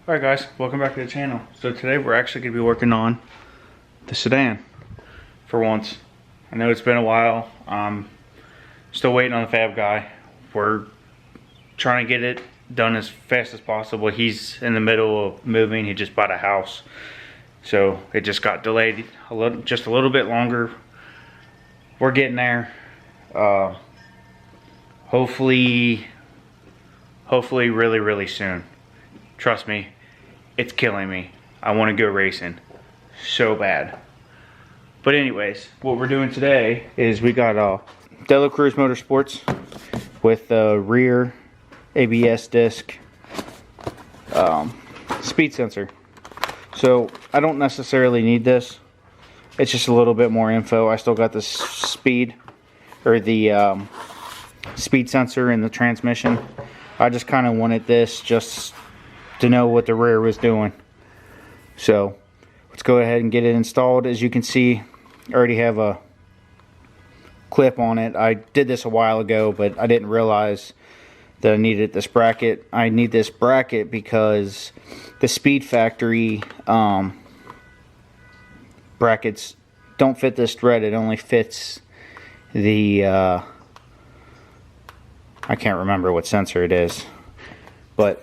Alright guys, welcome back to the channel. So today we're actually going to be working on the sedan for once. I know it's been a while. Still waiting on the fab guy. We're trying to get it done as fast as possible. He's in the middle of moving. He just bought a house. So it just got delayed just a little bit longer. We're getting there. Hopefully really soon. Trust me, it's killing me. I want to go racing so bad. But anyways, what we're doing today is we got Dela Cruz Motorsports with the rear ABS disc speed sensor. So I don't necessarily need this. It's just a little bit more info. I still got the speed or the speed sensor in the transmission. I just kind of wanted this just to know what the rear was doing. So let's go ahead and get it installed. As you can see, I already have a clip on it. I did this a while ago, but I didn't realize that I needed this bracket. I need this bracket because the Speed Factory brackets don't fit this thread. It only fits the I can't remember what sensor it is, but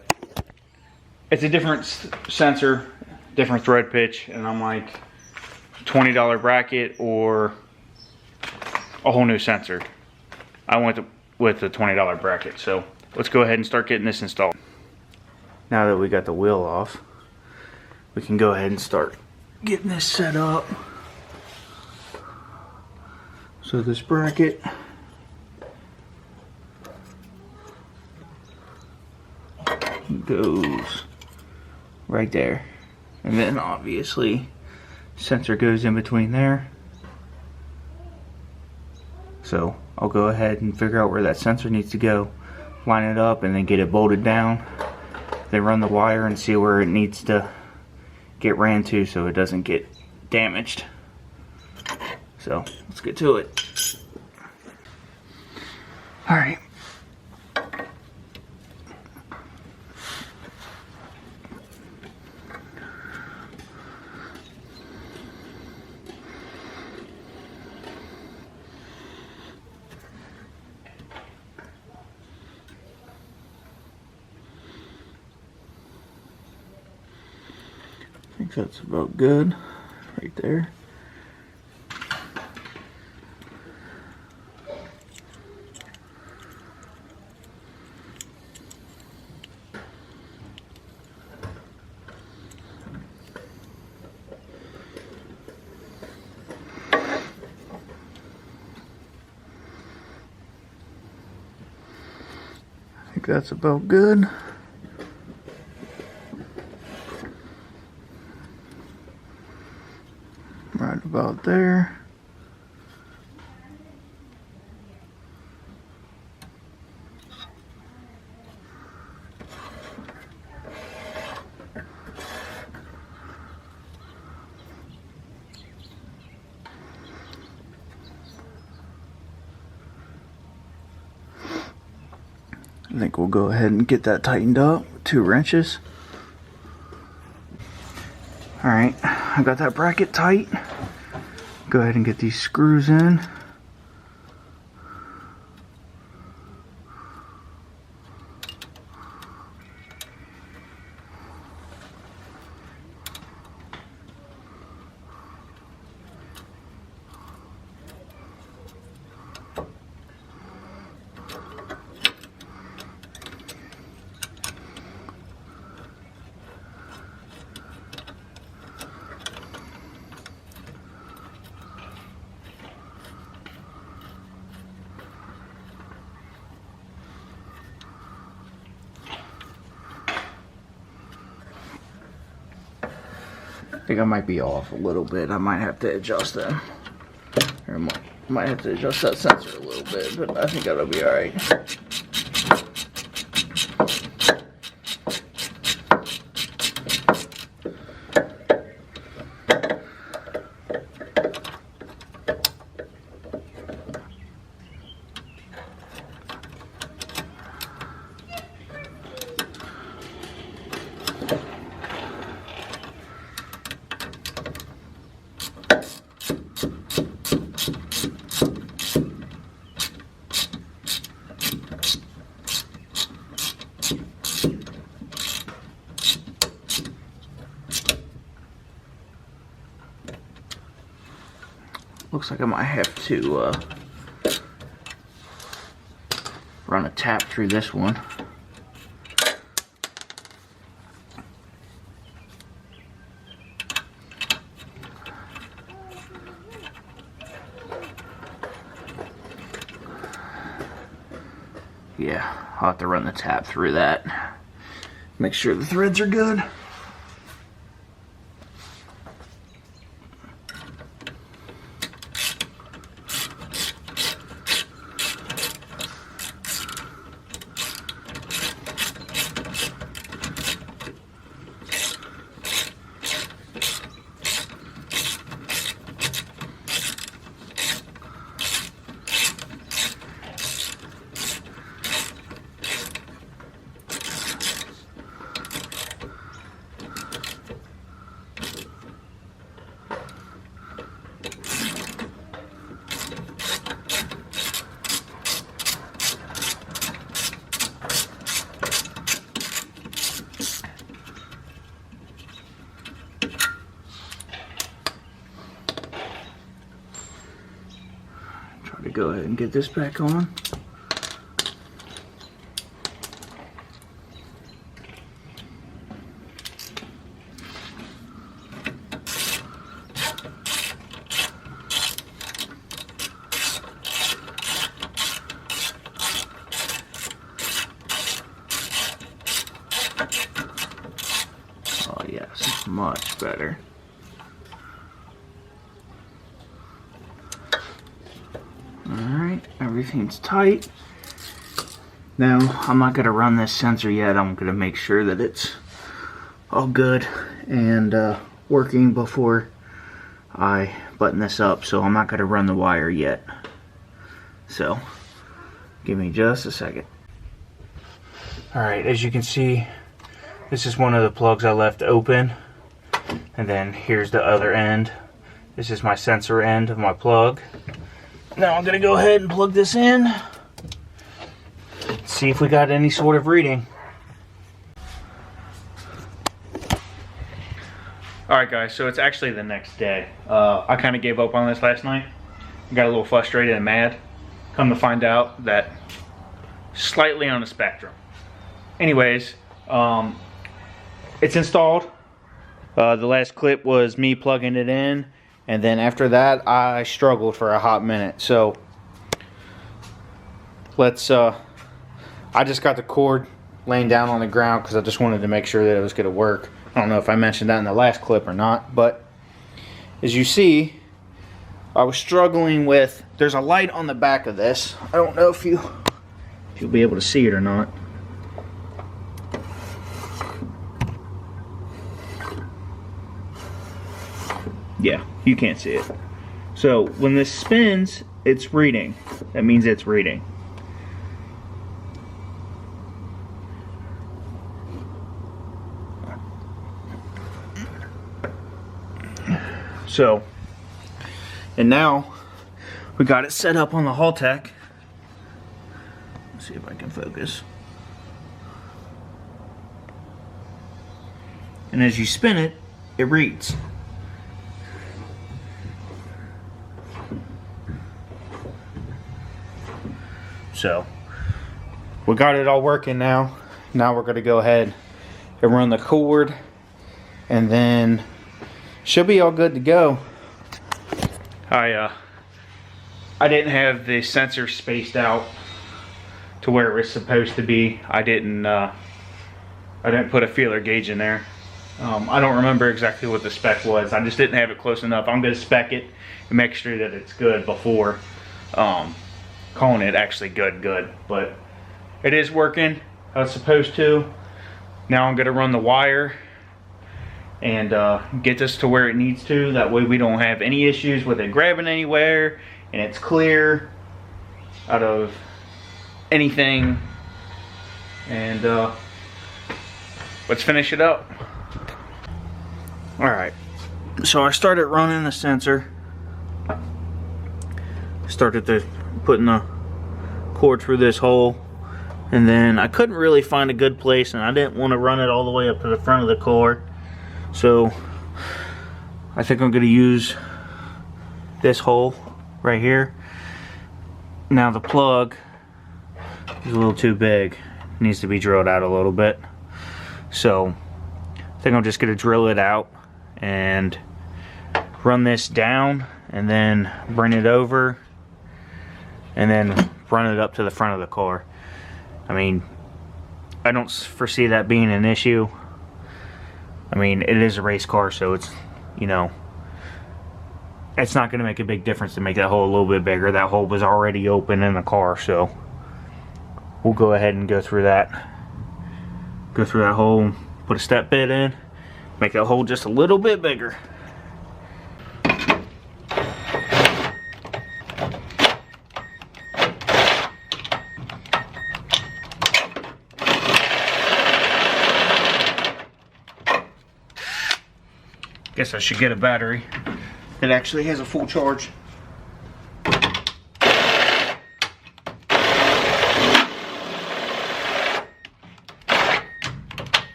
it's a different sensor, different thread pitch, and I'm like, $20 bracket or a whole new sensor. I went with the $20 bracket, so let's go ahead and start getting this installed. Now that we got the wheel off, we can go ahead and start getting this set up. So this bracket goes right there, and then obviously sensor goes in between there. So I'll go ahead and figure out where that sensor needs to go, line it up, and then get it bolted down, then run the wire and see where it needs to get ran to so it doesn't get damaged. So let's get to it. Alright. I think that's about good right there. I think that's about good. Right about there. I think we'll go ahead and get that tightened up with 2 wrenches. Alright, I got that bracket tight. Go ahead and get these screws in. I think I might be off a little bit. I might have to adjust them. Or might have to adjust that sensor a little bit, but I think that'll be alright. Looks like I might have to run a tap through this one. Yeah, I'll have to run the tap through that. Make sure the threads are good. To go ahead and get this back on. Oh yes, much better. Alright, everything's tight. Now, I'm not going to run this sensor yet. I'm going to make sure that it's all good and working before I button this up. So I'm not going to run the wire yet. So, give me just a second. Alright, as you can see, this is one of the plugs I left open. And then here's the other end. This is my sensor end of my plug. Now I'm going to go ahead and plug this in. See if we got any sort of reading. Alright guys, so it's actually the next day. I kind of gave up on this last night. I got a little frustrated and mad. Come to find out that slightly on the spectrum. Anyways, it's installed. The last clip was me plugging it in. And then after that, I struggled for a hot minute. So, let's, I just got the cord laying down on the ground because I just wanted to make sure that it was going to work. I don't know if I mentioned that in the last clip or not. But, as you see, I was struggling with, there's a light on the back of this. I don't know if you'll be able to see it or not. Yeah, you can't see it. So when this spins, it's reading. That means it's reading. So, and now we got it set up on the Haltech. Let's see if I can focus. And as you spin it, it reads. So, we got it all working now. Now we're going to go ahead and run the cord, and then should be all good to go. I didn't have the sensor spaced out to where it was supposed to be. I didn't put a feeler gauge in there. I don't remember exactly what the spec was. I just didn't have it close enough. I'm going to spec it and make sure that it's good before calling it actually good. But it is working how it's supposed to. Now I'm going to run the wire and get this to where it needs to. That way we don't have any issues with it grabbing anywhere, and it's clear out of anything. And let's finish it up. Alright, so I started running the sensor. Started putting the cord through this hole, and then I couldn't really find a good place, and I didn't want to run it all the way up to the front of the cord. So I think I'm going to use this hole right here. Now the plug is a little too big. It needs to be drilled out a little bit. So I think I'm just going to drill it out and run this down and then bring it over and then run it up to the front of the car. I mean, I don't foresee that being an issue. I mean, it is a race car, so it's, you know, it's not going to make a big difference to make that hole a little bit bigger. That hole was already open in the car, so we'll go ahead and go through that. Go through that hole, put a step bit in, make that hole just a little bit bigger. Guess I should get a battery that actually has a full charge.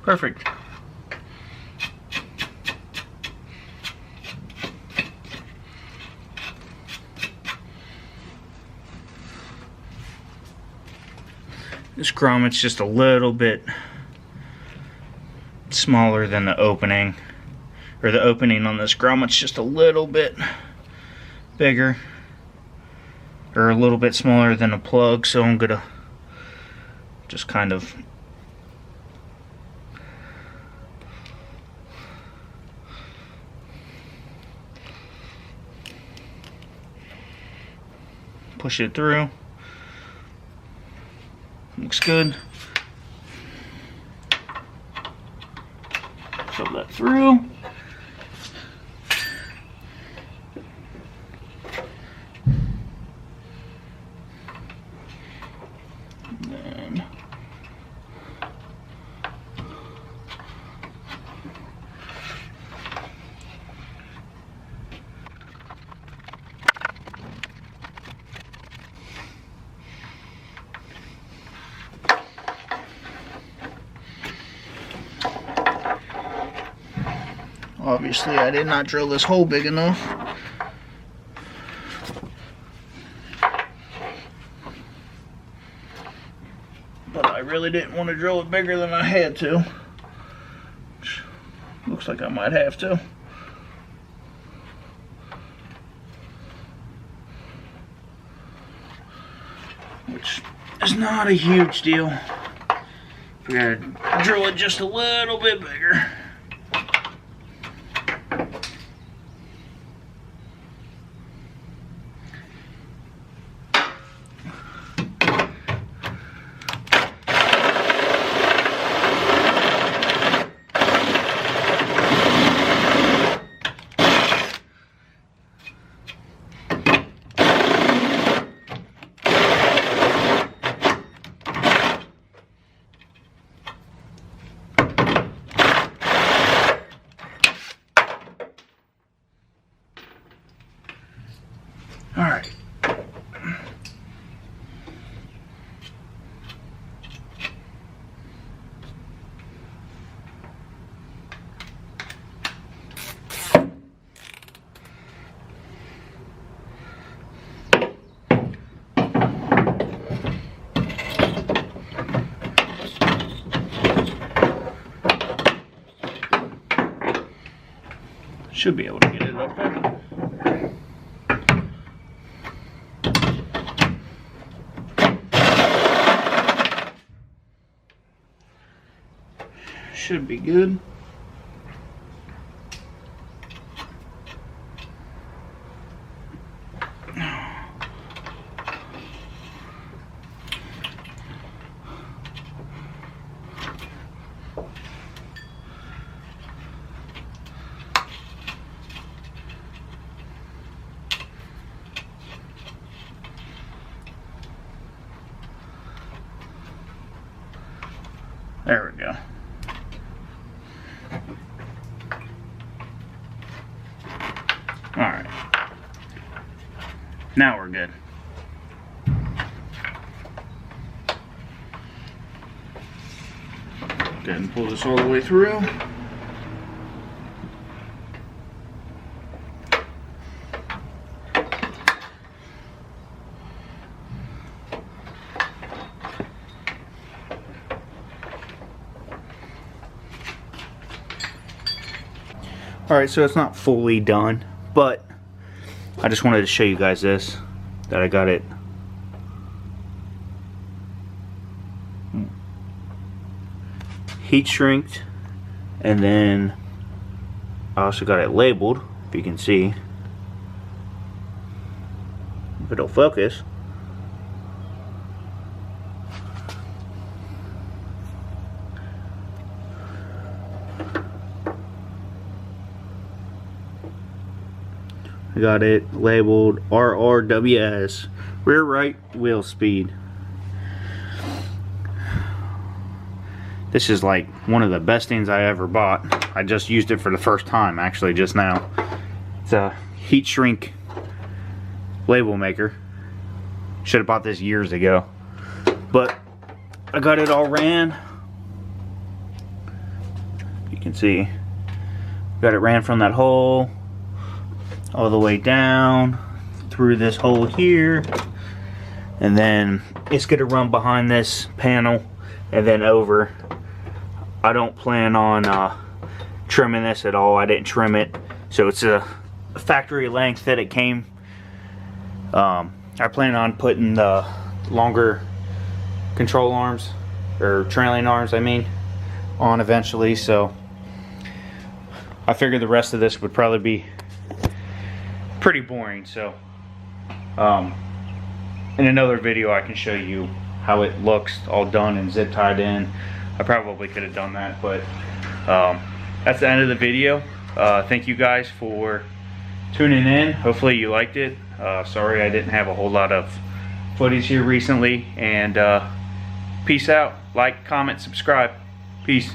Perfect. This grommet's just a little bit smaller than the opening, or the opening on this grommet's just a little bit bigger, or a little bit smaller than a plug, so I'm gonna just kind of push it through. Looks good. Shove that through. Then obviously, I did not drill this hole big enough. But I really didn't want to drill it bigger than I had to. Which looks like I might have to. Which is not a huge deal. We're gonna drill it just a little bit bigger. All right. Should be able to get it up there. Should be good. There we go. Alright. Now we're good. Go ahead and pull this all the way through. Alright, so it's not fully done, but I just wanted to show you guys this, that I got it heat shrinked, and then I also got it labeled, if you can see, if it'll focus. I got it labeled RRWS, rear right wheel speed. This is like one of the best things I ever bought. I just used it for the first time, actually, just now. It's a heat shrink label maker. Should have bought this years ago, but I got it all ran. You can see, got it ran from that hole all the way down through this hole here, and then it's gonna run behind this panel and then over. I don't plan on trimming this at all. I didn't trim it, so it's a factory length that it came. I plan on putting the longer control arms, or trailing arms I mean, on eventually, so I figured the rest of this would probably be pretty boring. So in another video I can show you how it looks all done and zip tied in. I probably could have done that, but that's the end of the video. Thank you guys for tuning in. Hopefully you liked it. Sorry I didn't have a whole lot of footage here recently, and peace out. Like, comment, subscribe. Peace.